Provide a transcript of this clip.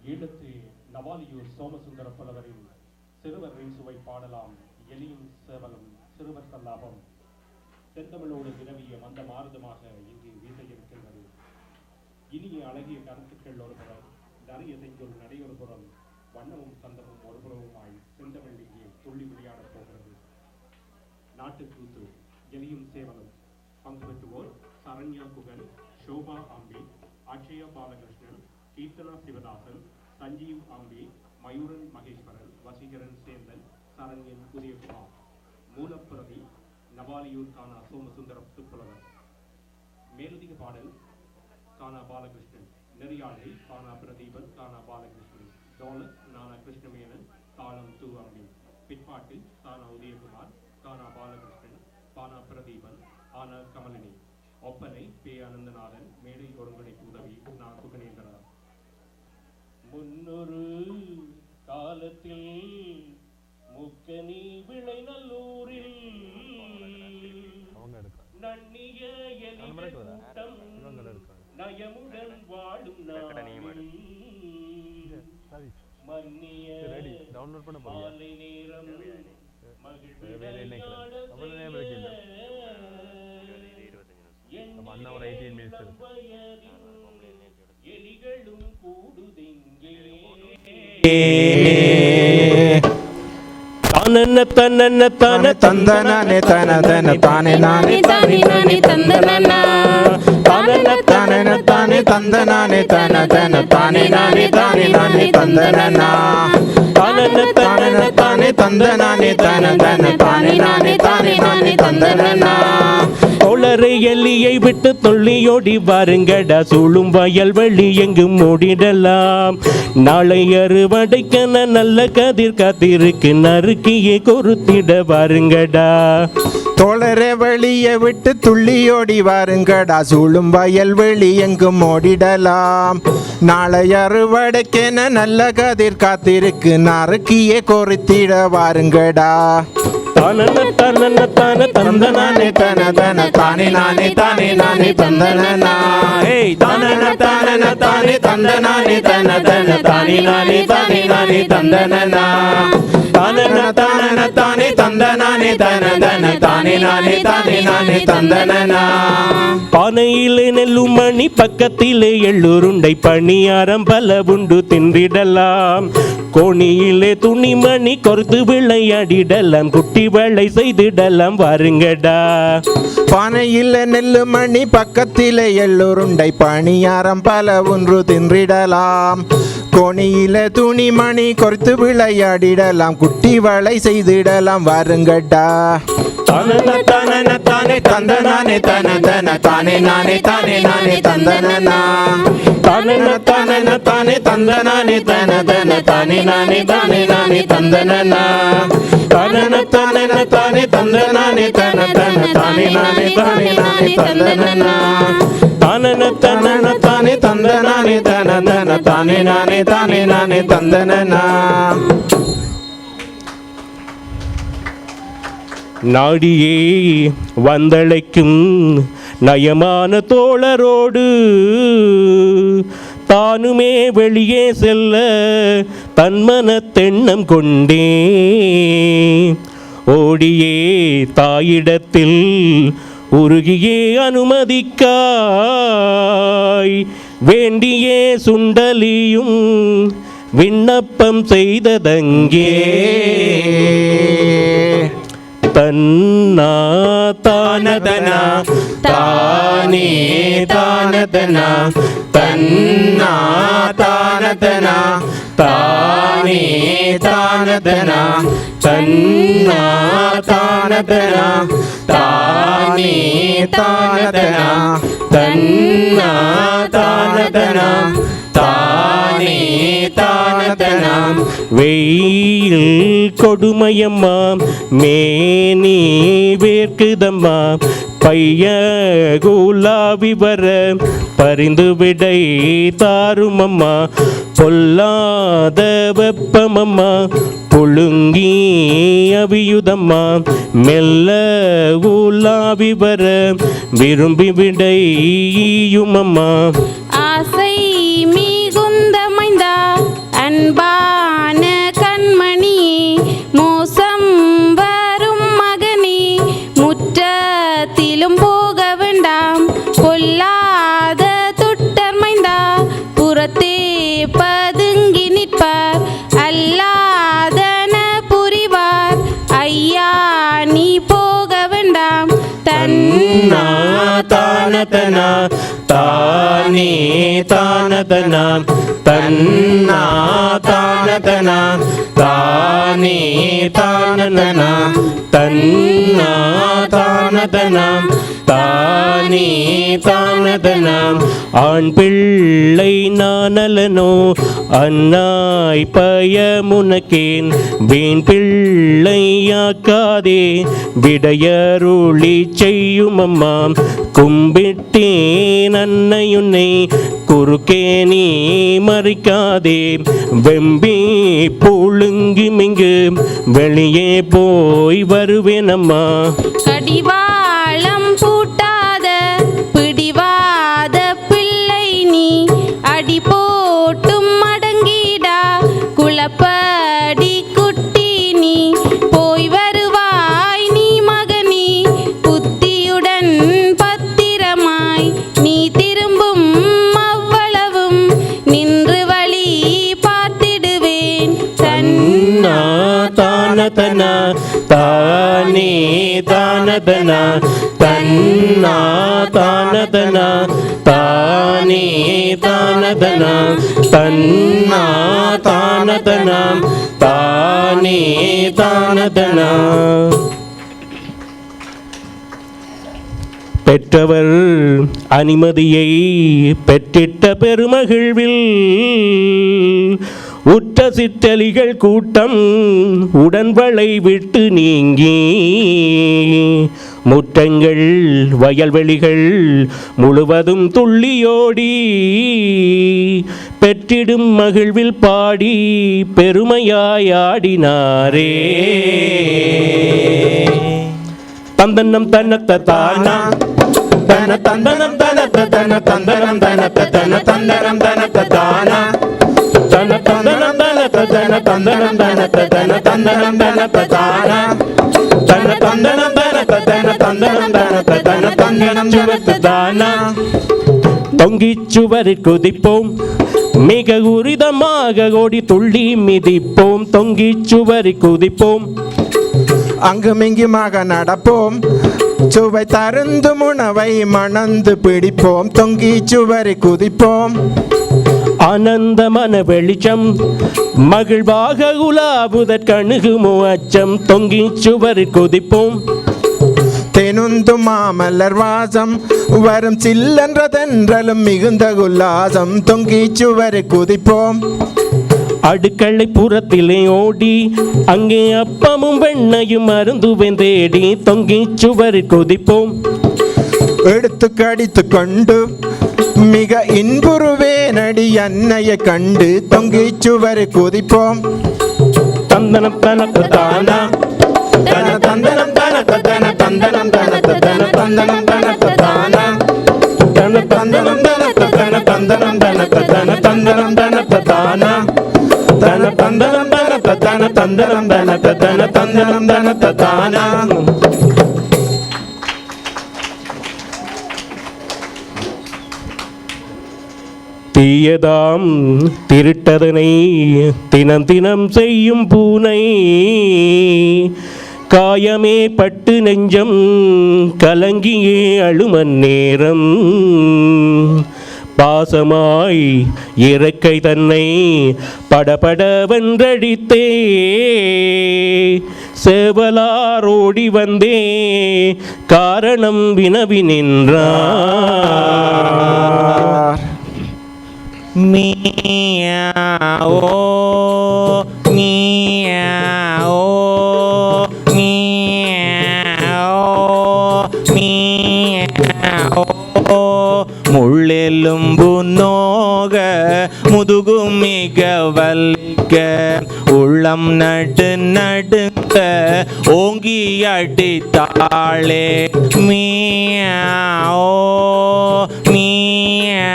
ஈழத்து நவாலியூர் சோமசுந்தர புலவரின் சிறுவரின் சுவை பாடலாம் எலியும் சேவலும் சிறுவர் சல்லாபம் செந்தமிழோடு விரவிய மந்த மாறுதமாக இங்கு வீசையிருக்கின்றது. இனிய அழகிய கருத்துக்கள் ஒருபுறம், நிறைய செய்யுள் நடையொரு புறம், வண்ணமும் சந்தமும் ஒருபுறவுமாய் செந்தமிழ் இங்கே துள்ளி விளையாடப் போகிறது. நாட்டுக்கூத்து எலியும் சேவலும் பங்கு பெற்றுவோர் சரண்யா குகன், ஷோபா ஆம்பி, அக்ஷயா பாலகிருஷ்ணன், கீர்த்தனா சிவதாசன், சஞ்சீவ் ஆம்பி, மயூரன் மகேஸ்வரன், வசீகரன் சேந்தன், சரண்யன் உதயகுமார். மூலப்பிரதி நவாலியூர் கானா சோமசுந்தர புலவர். மேலதிக பாடல் கானா பாலகிருஷ்ணன். நெறியாளை கானா பிரதீபன், கானா பாலகிருஷ்ணன். டோலக் நானா கிருஷ்ணமேனன், தாளம் தூ அம்பி. பிற்பாட்டில் கானா உதயகுமார், கானா பாலகிருஷ்ணன், கானா பிரதீபன், ஆனா கமலினி. ஒப்பனை பே ஆனந்தநாதன். மேடை ஒருங்கிணைப்பு உதவி நா குகனேந்திரன். முன்னொரு காலத்தில் முக்கனி விளை நல்லூரில் நன்னிய எலிக்கூட்டம் நயமுடன் வாழும் மன்னிய மாலை நேரம் எலிகளும் கூடுதெங்கே தனன தனன தன தந்தனனே தனதன தானே நானே தானே நானே தந்தனன தனன தனன தானே தந்தனனே தனதன தானே நானே தானே நானே தந்தனன தனன தனன தானே தந்தனனே தனதன தானே நானே தானே நானே தந்தனன. தோழரை எல்லியை விட்டு தொல்லியோடி வாருங்கடா, சூழும் வயல்வெளி எங்கும் ஓடிடலாம். நாளை அறுவடைக்கென நல்ல கதிர் காத்திருக்கு, நறுக்கியே கொறுத்திட வாருங்கடா. தோழரை வெளியே விட்டு துள்ளியோடி வாருங்கடா, சூழும் வயல்வெளி எங்கும் ஓடிடலாம். நாளை அறுவடைக்கென நல்ல கதிர் காத்திருக்கு, நறுக்கியே கொறுத்திட வாருங்கடா. தனன தனன தான தந்தனானே தனதன தானே நானே தானே நானே தந்தனனா. ஏய் தனன தனன தானே தந்தனானே தனதன தானே நானே தானே நானே தந்தனனா தனன தனன தானே தந்தனானே தனதன தானே நானே தானே நானே தந்தனனா. பானையிலே நெல்லும் மணி பக்கத்திலே எள்ளுருண்டை பணியாரம் பல உண்டு தின்றிடலாம். கோணியிலே துணிமணி கொறுத்து விளையாடிடலாம், குட்டி வேலை செய்திடலாம் வாருங்கடா. பானையில் நெல்லு மணி பக்கத்திலே எள்ளுருண்டை பணியாரம் பல ஒன்று தின்றிடலாம். கோணியில துணிமணி கொறுத்து விளையாடிடலாம், குட்டி வேலை செய்திடலாம் வாருங்கடா. தனன தனன தானே தந்தனானே தனதன தானே நானே தானே நானே தந்தனனா. தனன தனன தானே தந்தனானே தனதன தானே நானே தானே நானே தந்தனனா தனன தனன தானே தந்தனானே தனதன தானே நானே தானே நானே தந்தனனா தனன தனன தானே தந்தனானே தனதன தானே நானே தானே நானே தந்தனனா. நாடியே வந்தழைக்கும் நயமான தோழரோடு தானுமே வெளியே செல்ல தன்மன தெண்ணம் கொண்டே ஓடியே தாயிடத்தில் உருகியே அனுமதிக்காய் வேண்டியே சுண்டலியும் விண்ணப்பம் செய்ததங்கே. தன்னா தானதனா தானே தானதனா தன்னா தானதனா தானே தானதனா தன்னா தானதனா தானே தானதனா தன்னா தானதனா தானே தானதனா. வெயில் கொடுமையம்மா மேனி வேர்க்குதம்மா, பைய குலாவி வர பரிந்து விடை தாருமம்மா. பொல்லாத வெப்பமம்மா புழுங்கி அவியுதம்மா, மெல்ல உலாவி வர விரும்பி விடையுமம்மா. ஆசை மிகுந்த மைந்தா ஆபத்தே பதுங்கி நிற்பார் அல்லாதன புரிவார் ஐயா நீ போக வேண்டாம் தன்னா தானதனா தானே தானதனா தன்னா தானதனா தானே தானதனா தன்னா தானதனா தானே தானதனா ஆண் பிள்ளை நானலனோ அன்னாய் பயமுனக்கேன் வீண் பிள்ளையாக்காதே விடையருளி செய்யும் அம்மா கும்பிட்டேன் அன்னையுன்னை குறுக்கே நீ மறிக்காதே வெம்பி புழுங்கி மிங்கு வெளியே போய் வருவேன் அம்மா கடிவாளம் பூட்டாத பிடிவாத பிள்ளை நீ அடி போட்டும் அடங்கிடா குளப்படி குட்டி நீ போய் வருவாய் நீ மகனே புத்தியுடன் பத்திரமாய் நீ திரும்பும் அவ்வளவும் நின்று வழி பார்த்திடுவேன் தன்னா தானதனா தானே தானதனா தன்னா தானதனா தானே தானதனா தன்னா தானதனா தானே தானதனா பெற்றவர் அனுமதியை பெற்றிட்ட பெருமகிழ்வில் உற்ற சிற்றலிகள் கூட்டம் உடன்வளை விட்டு நீங்கி முற்றங்கள் வயல்வெளிகள் முழுவதும் துள்ளியோடி பெற்றிடும் மகிழ்வில் பாடி பெருமையாய் ஆடினாரே தந்தனம் தன்னத்த தானா தன தந்தனம் தனத்த தன தந்தனம் தனத்த தன தந்தனம் தனத்த தானா தன தந்தனம் தனத்த தன தந்தனம் தனத்த தன தந்தனம் தனத்த தானா தன தந்தனம் தனத்த தன தந்தனம் தனத்த தன தந்தனம் சுவத்து தானா தொங்கிச் சுவரில் குதிப்போம் மிக உரிதமாக ஓடி துள்ளி மிதிப்போம் தொங்கிச் சுவரில் குதிப்போம் அங்குமிங்குமாக நடப்போம் சுவை தருந்தும் உணவை மணந்து பிடிப்போம் தொங்கி சுவரை குதிப்போம் ஆனந்த மன வெளிச்சம் மகிழ்வாக உலாவுதற்கணுகுமோ அச்சம் தொங்கி சுவரில் குதிப்போம் தெனுந்தும் மாமலர் வாசம் வரும் சில்லன்றதென்றலும் மிகுந்த உல்லாசம் தொங்கி சுவரை குதிப்போம் அடுக்களை புறத்திலே ஓடி அங்கே அப்பமும் வெண்ணையும் அருந்துவேன் தேடி தொங்கி சுவரில் குதிப்போம் எடுத்து கடித்து கொண்டு மிக இன்புறுவேனடி அன்னையை கண்டு தொங்கி சுவரை குதிப்போம் தந்தனம் தனக்கு தானா தன தந்தனம் தனக்கு தன தந்தனம் தனக்கு தன தந்தனம் தனக்கு தானா தன தந்தனம் தனக்கு தன தந்தனம் தனக்கு தன தந்தனம் தனக்கு தானா தன தந்தனம் தனக்கு தன தந்தனம் தனக்கு தன தந்தனம் தனக்கு தானா தீயதாம் திருட்டதனை தினம் தினம் செய்யும் பூனை காயமே பட்டு நெஞ்சம் கலங்கியே அழுமன் நேரம் பாசமாய் இறக்கை தன்னை படபடவென்றடித்தே சேவலாரோடி வந்தே காரணம் வினவி நின்றார் மியாவோ மியாவோ மியாவோ மியாவோ முள்ளெலும்பு நோக முதுகும் மிக வலிக்க உள்ளம் நடு நடுங்க ஓங்கி அடித்தாளே மியாவோ